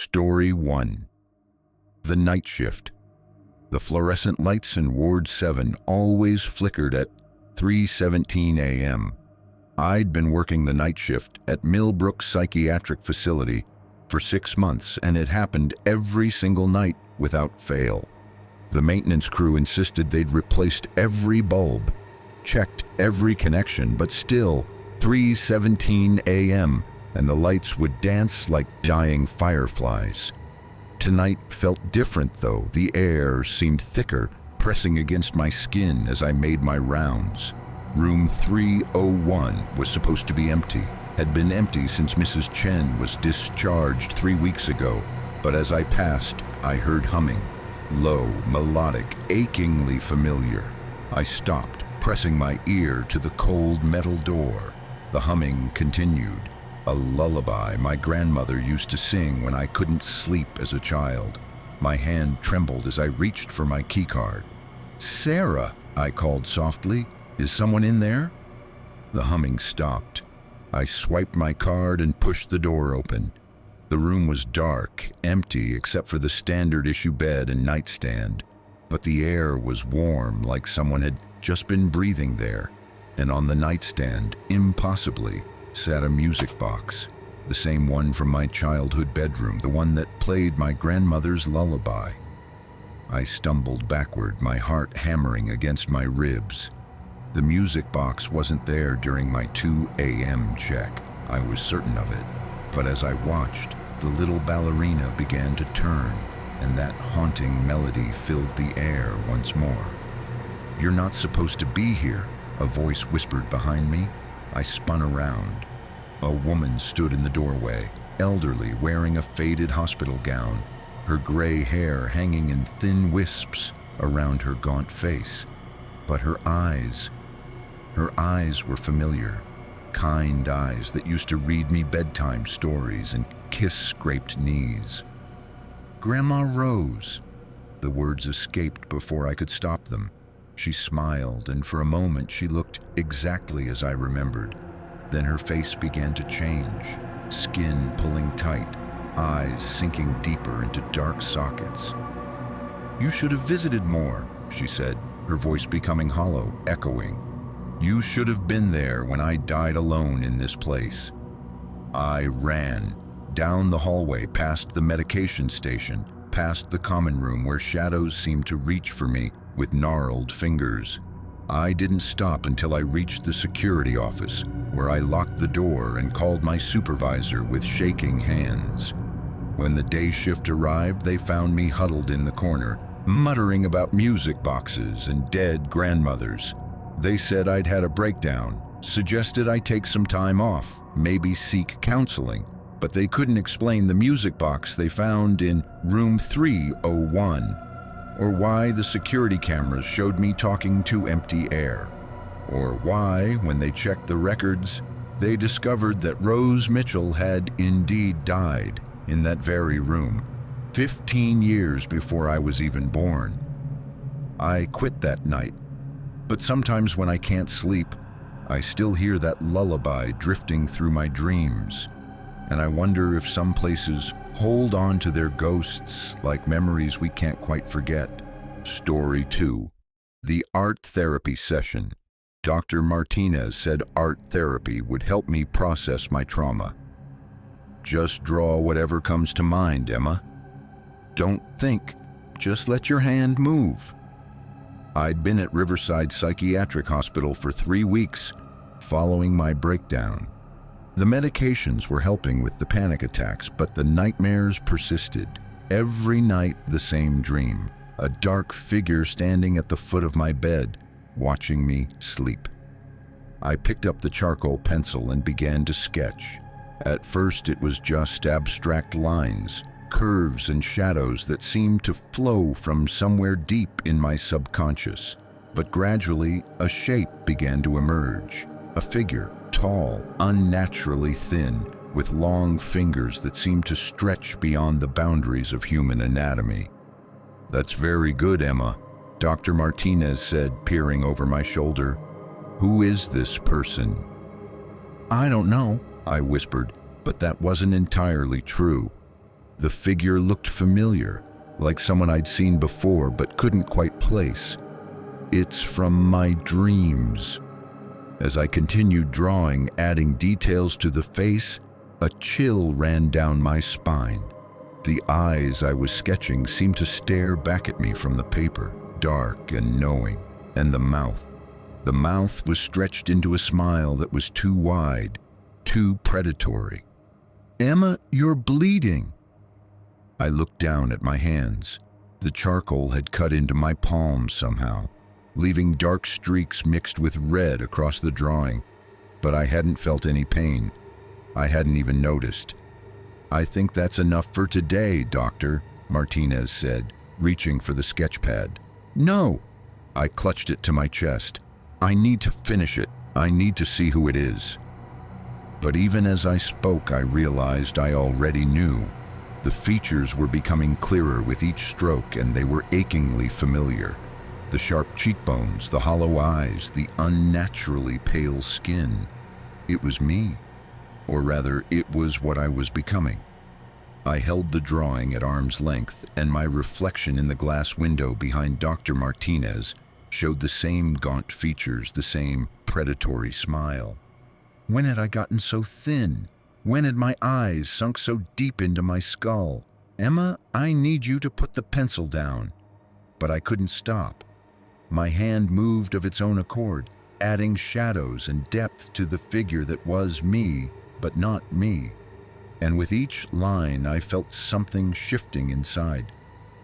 Story 1. The Night Shift. The fluorescent lights in Ward 7 always flickered at 3:17 a.m. I'd been working the night shift at Millbrook Psychiatric Facility for 6 months, and it happened every single night without fail. The maintenance crew insisted they'd replaced every bulb, checked every connection, but still 3:17 a.m. and the lights would dance like dying fireflies. Tonight felt different though. The air seemed thicker, pressing against my skin as I made my rounds. Room 301 was supposed to be empty, had been empty since Mrs. Chen was discharged 3 weeks ago, but as I passed, I heard humming. Low, melodic, achingly familiar. I stopped, pressing my ear to the cold metal door. The humming continued. A lullaby my grandmother used to sing when I couldn't sleep as a child. My hand trembled as I reached for my keycard. "Sarah," I called softly. "Is someone in there?" The humming stopped. I swiped my card and pushed the door open. The room was dark, empty except for the standard issue bed and nightstand. But the air was warm, like someone had just been breathing there. And on the nightstand, impossibly, sat a music box, the same one from my childhood bedroom, the one that played my grandmother's lullaby. I stumbled backward, my heart hammering against my ribs. The music box wasn't there during my 2 a.m. check. I was certain of it. But as I watched, the little ballerina began to turn, and that haunting melody filled the air once more. "You're not supposed to be here," a voice whispered behind me. I spun around. A woman stood in the doorway, elderly, wearing a faded hospital gown, her gray hair hanging in thin wisps around her gaunt face. But her eyes were familiar, kind eyes that used to read me bedtime stories and kiss scraped knees. "Grandma Rose." The words escaped before I could stop them. She smiled, and for a moment she looked exactly as I remembered. Then her face began to change, skin pulling tight, eyes sinking deeper into dark sockets. "You should have visited more," she said, her voice becoming hollow, echoing. "You should have been there when I died alone in this place." I ran, down the hallway, past the medication station, past the common room where shadows seemed to reach for me with gnarled fingers. I didn't stop until I reached the security office, where I locked the door and called my supervisor with shaking hands. When the day shift arrived, they found me huddled in the corner, muttering about music boxes and dead grandmothers. They said I'd had a breakdown, suggested I take some time off, maybe seek counseling, but they couldn't explain the music box they found in room 301. Or why the security cameras showed me talking to empty air. Or why, when they checked the records, they discovered that Rose Mitchell had indeed died in that very room, 15 years before I was even born. I quit that night, but sometimes when I can't sleep, I still hear that lullaby drifting through my dreams, and I wonder if some places hold on to their ghosts like memories we can't quite forget. Story 2. The art therapy session. Dr. Martinez said art therapy would help me process my trauma. "Just draw whatever comes to mind, Emma. Don't think, just let your hand move." I'd been at Riverside Psychiatric Hospital for 3 weeks, following my breakdown. The medications were helping with the panic attacks, but the nightmares persisted. Every night the same dream, a dark figure standing at the foot of my bed, watching me sleep. I picked up the charcoal pencil and began to sketch. At first it was just abstract lines, curves and shadows that seemed to flow from somewhere deep in my subconscious. But gradually a shape began to emerge, a figure, tall, unnaturally thin, with long fingers that seemed to stretch beyond the boundaries of human anatomy. "That's very good, Emma," Dr. Martinez said, peering over my shoulder. "Who is this person?" "I don't know," I whispered, but that wasn't entirely true. The figure looked familiar, like someone I'd seen before but couldn't quite place. It's from my dreams. As I continued drawing, adding details to the face, a chill ran down my spine. The eyes I was sketching seemed to stare back at me from the paper, dark and knowing, and the mouth. The mouth was stretched into a smile that was too wide, too predatory. "Emma, you're bleeding." I looked down at my hands. The charcoal had cut into my palms somehow, leaving dark streaks mixed with red across the drawing, but I hadn't felt any pain. I hadn't even noticed. "I think that's enough for today, Doctor," Martinez said, reaching for the sketch pad. "No!" I clutched it to my chest. "I need to finish it. I need to see who it is." But even as I spoke, I realized I already knew. The features were becoming clearer with each stroke, and they were achingly familiar. The sharp cheekbones, the hollow eyes, the unnaturally pale skin. It was me. Or rather, it was what I was becoming. I held the drawing at arm's length, and my reflection in the glass window behind Dr. Martinez showed the same gaunt features, the same predatory smile. When had I gotten so thin? When had my eyes sunk so deep into my skull? "Emma, I need you to put the pencil down." But I couldn't stop. My hand moved of its own accord, adding shadows and depth to the figure that was me, but not me. And with each line, I felt something shifting inside,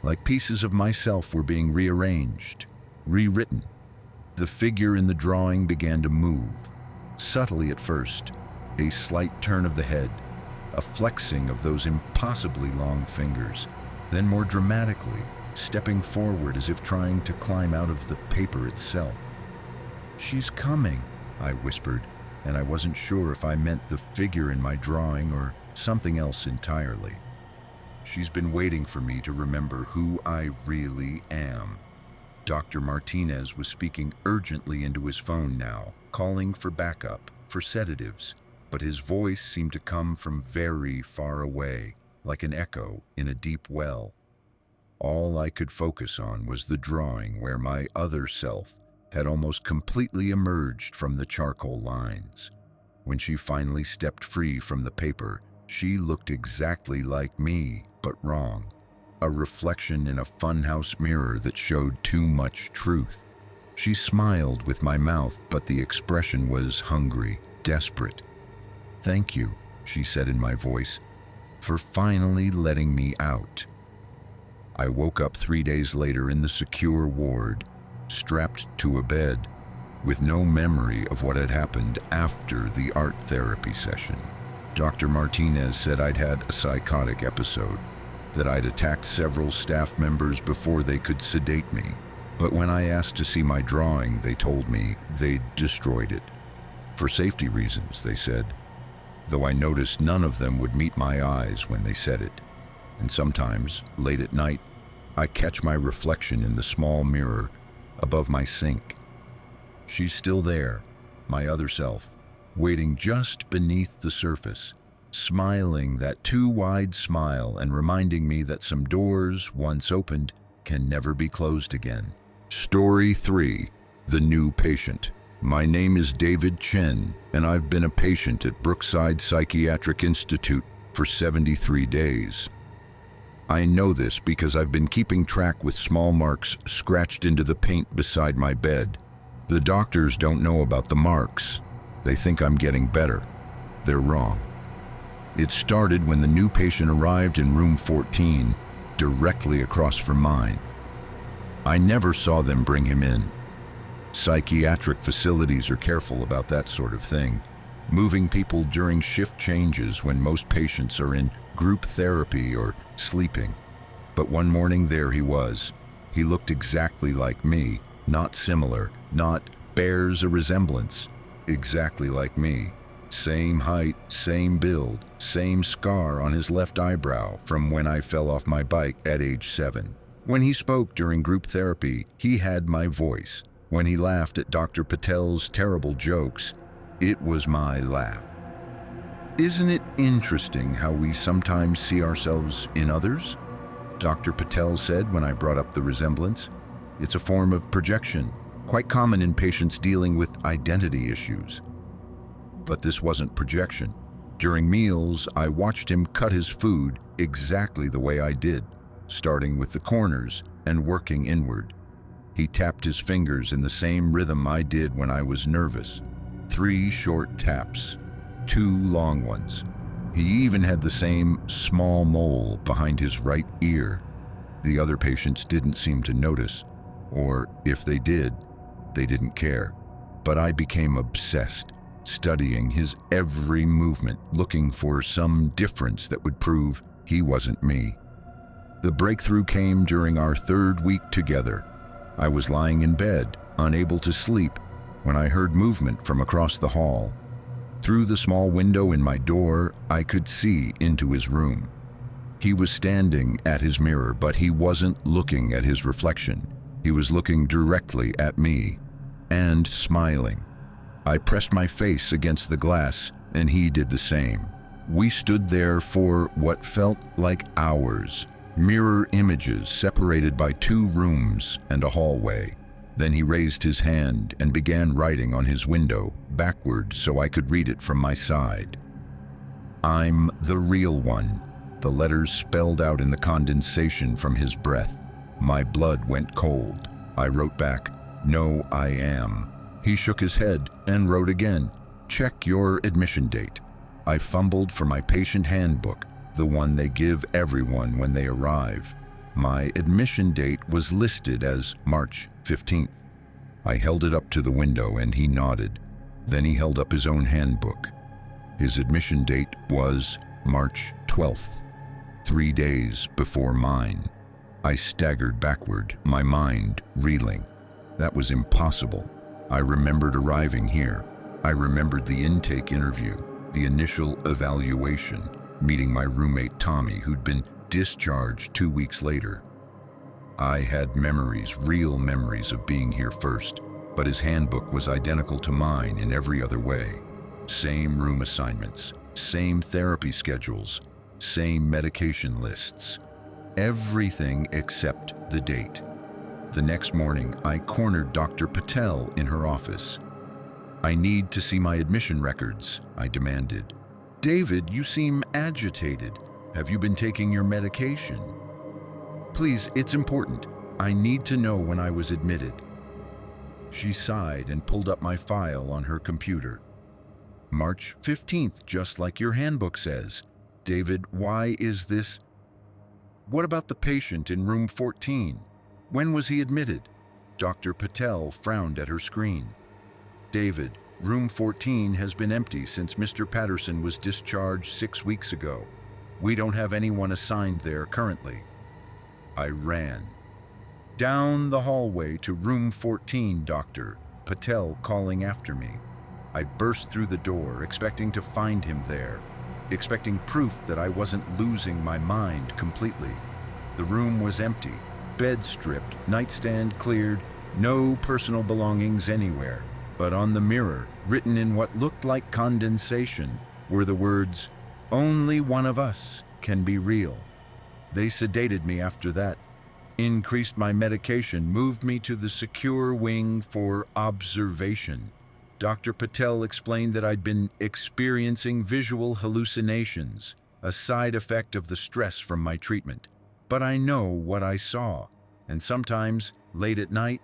like pieces of myself were being rearranged, rewritten. The figure in the drawing began to move, subtly at first, a slight turn of the head, a flexing of those impossibly long fingers, then more dramatically, stepping forward as if trying to climb out of the paper itself. "She's coming," I whispered, and I wasn't sure if I meant the figure in my drawing or something else entirely. "She's been waiting for me to remember who I really am." Dr. Martinez was speaking urgently into his phone now, calling for backup, for sedatives, but his voice seemed to come from very far away, like an echo in a deep well. All I could focus on was the drawing where my other self had almost completely emerged from the charcoal lines. When she finally stepped free from the paper, she looked exactly like me, but wrong. A reflection in a funhouse mirror that showed too much truth. She smiled with my mouth, but the expression was hungry, desperate. "Thank you," she said in my voice, "for finally letting me out." I woke up 3 days later in the secure ward, strapped to a bed, with no memory of what had happened after the art therapy session. Dr. Martinez said I'd had a psychotic episode, that I'd attacked several staff members before they could sedate me. But when I asked to see my drawing, they told me they'd destroyed it. For safety reasons, they said, though I noticed none of them would meet my eyes when they said it. And sometimes, late at night, I catch my reflection in the small mirror above my sink. She's still there, my other self, waiting just beneath the surface, smiling that too wide smile and reminding me that some doors, once opened, can never be closed again. Story 3. The New Patient. My name is David Chen, and I've been a patient at Brookside Psychiatric Institute for 73 days. I know this because I've been keeping track with small marks scratched into the paint beside my bed. The doctors don't know about the marks. They think I'm getting better. They're wrong. It started when the new patient arrived in room 14, directly across from mine. I never saw them bring him in. Psychiatric facilities are careful about that sort of thing, moving people during shift changes when most patients are in group therapy or sleeping. But one morning there he was. He looked exactly like me, not similar, not bears a resemblance, exactly like me. Same height, same build, same scar on his left eyebrow from when I fell off my bike at age 7. When he spoke during group therapy, he had my voice. When he laughed at Dr. Patel's terrible jokes, it was my laugh. Isn't it interesting how we sometimes see ourselves in others? Dr. Patel said when I brought up the resemblance. It's a form of projection, quite common in patients dealing with identity issues. But this wasn't projection. During meals, I watched him cut his food exactly the way I did, starting with the corners and working inward. He tapped his fingers in the same rhythm I did when I was nervous. 3 short taps, 2 long ones. He even had the same small mole behind his right ear. The other patients didn't seem to notice, or if they did, they didn't care. But I became obsessed, studying his every movement, looking for some difference that would prove he wasn't me. The breakthrough came during our 3rd week together. I was lying in bed, unable to sleep, when I heard movement from across the hall. Through the small window in my door, I could see into his room. He was standing at his mirror, but he wasn't looking at his reflection. He was looking directly at me and smiling. I pressed my face against the glass, and he did the same. We stood there for what felt like hours, mirror images separated by 2 rooms and a hallway. Then he raised his hand and began writing on his window, backward so I could read it from my side. "I'm the real one," the letters spelled out in the condensation from his breath. My blood went cold. I wrote back, "No, I am." He shook his head and wrote again, "Check your admission date." I fumbled for my patient handbook, the one they give everyone when they arrive. My admission date was listed as March 15th. I held it up to the window and he nodded. Then he held up his own handbook. His admission date was March 12th, 3 days before mine. I staggered backward, my mind reeling. That was impossible. I remembered arriving here. I remembered the intake interview, the initial evaluation, meeting my roommate Tommy, who'd been discharged 2 weeks later. I had memories, real memories of being here first, but his handbook was identical to mine in every other way. Same room assignments, same therapy schedules, same medication lists. Everything except the date. The next morning, I cornered Dr. Patel in her office. "I need to see my admission records," I demanded. "David, you seem agitated. Have you been taking your medication?" "Please, it's important. I need to know when I was admitted." She sighed and pulled up my file on her computer. "March 15th, just like your handbook says. David, why is this? What about the patient in room 14? When was he admitted?" Dr. Patel frowned at her screen. "David, room 14 has been empty since Mr. Patterson was discharged 6 weeks ago. We don't have anyone assigned there currently." I ran. Down the hallway to room 14, Dr. Patel calling after me. I burst through the door, expecting to find him there, expecting proof that I wasn't losing my mind completely. The room was empty, bed stripped, nightstand cleared, no personal belongings anywhere. But on the mirror, written in what looked like condensation, were the words, "Only one of us can be real." They sedated me after that, increased my medication, moved me to the secure wing for observation. Dr. Patel explained that I'd been experiencing visual hallucinations, a side effect of the stress from my treatment. But I know what I saw, and sometimes, late at night,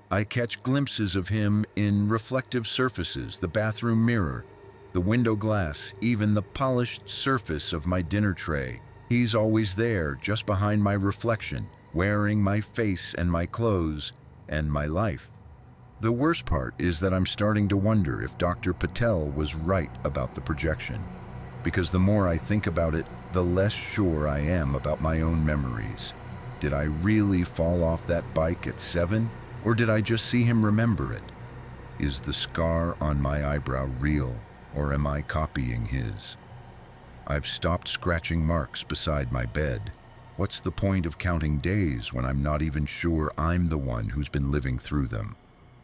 I catch glimpses of him in reflective surfaces, the bathroom mirror, the window glass, even the polished surface of my dinner tray. He's always there, just behind my reflection, wearing my face and my clothes and my life. The worst part is that I'm starting to wonder if Dr. Patel was right about the projection, because the more I think about it, the less sure I am about my own memories. Did I really fall off that bike at 7, or did I just see him remember it? Is the scar on my eyebrow real, or am I copying his? I've stopped scratching marks beside my bed. What's the point of counting days when I'm not even sure I'm the one who's been living through them?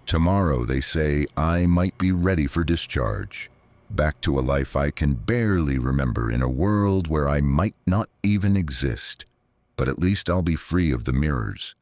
Tomorrow, they say, I might be ready for discharge. back to a life I can barely remember in a world where I might not even exist. But at least I'll be free of the mirrors.